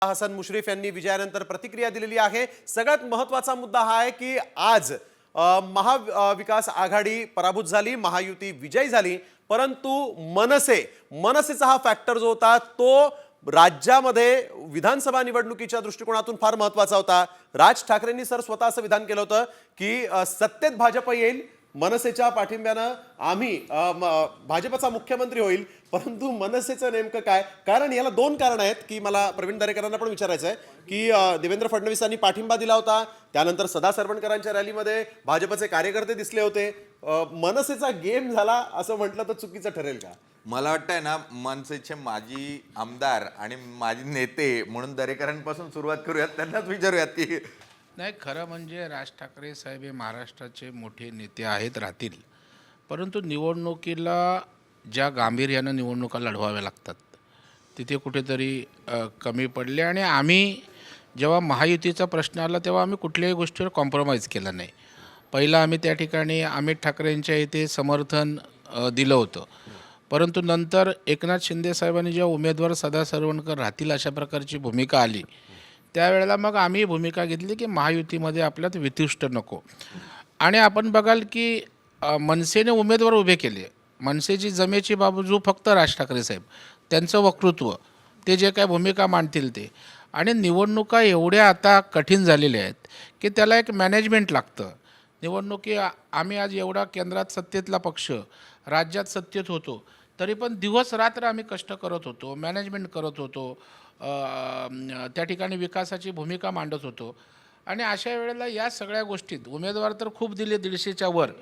हसन मुश्रीफ यांनी विजयानंतर प्रतिक्रिया दिलेली आहे। सगळ्यात महत्त्वाचा मुद्दा हा आहे की आज महाविकास आघाडी पराभूत झाली, महायुती विजयी झाली, परंतु मनसेचा हा फॅक्टर जो होता तो राज्यामध्ये विधानसभा निवडणुकीच्या दृष्टिकोनातून फार महत्त्वाचा होता। राज ठाकरेंनी स्वतः असं विधान केलं होतं की सत्तेत भाजप येईल, मनसेच्या पाठिंब्यानं आम्ही भाजपचा मुख्यमंत्री होईल, परंतु मनसेचं नेमकं काय? कारण याला दोन कारण आहेत की मला प्रवीण दरेकरांना पण विचारायचं आहे की देवेंद्र फडणवीसांनी पाठिंबा दिला होता, त्यानंतर सदा सरवणकरांच्या रॅलीमध्ये भाजपचे कार्यकर्ते दिसले होते। मनसेचा गेम झाला असं म्हटलं तर चुकीचं ठरेल का? मला वाटतंय ना, मनसेचे माजी आमदार आणि माजी नेते म्हणून दरेकरांपासून सुरुवात करूयात, त्यांनाच विचारूयात की नाही, खरं म्हणजे राज ठाकरे साहेब हे महाराष्ट्राचे मोठे नेते आहेत, राहतील, परंतु निवडणुकीला ज्या गांभीर्यानं निवडणुका लढवाव्या लागतात तिथे कुठेतरी कमी पडले। आणि आम्ही जेव्हा महायुतीचा प्रश्न आला तेव्हा आम्ही कुठल्याही गोष्टीवर कॉम्प्रोमाइज केला नाही। पहिलं आम्ही त्या ठिकाणी अमित ठाकरेंच्या इथे समर्थन दिलं होतं, परंतु नंतर एकनाथ शिंदे साहेबांनी जेव्हा उमेदवार सदा सरवणकर राहतील अशा प्रकारची भूमिका आली त्यावेळेला मग आम्ही भूमिका घेतली की महायुतीमध्ये आपल्यात वितुष्ट नको। आणि आपण बघाल की मनसेने उमेदवार उभे केले, मनसेची जमेची बाजू फक्त राज ठाकरे साहेब, त्यांचं वक्तृत्व, ते जे काय भूमिका मांडतील ते। आणि निवडणुका एवढ्या आता कठीण झालेल्या आहेत की त्याला एक मॅनेजमेंट लागतं। निवडणुकी आम्ही आज एवढा केंद्रात सत्तेतला पक्ष राज्यात सत्तेत होतो तरी पण दिवस रात्र आम्ही कष्ट करत होतो, मॅनेजमेंट करत होतो, त्या ठिकाणी विकासाची भूमिका मांडत होतो। आणि अशा वेळेला या सगळ्या गोष्टीत उमेदवार तर खूप दिले, 150च्या वर,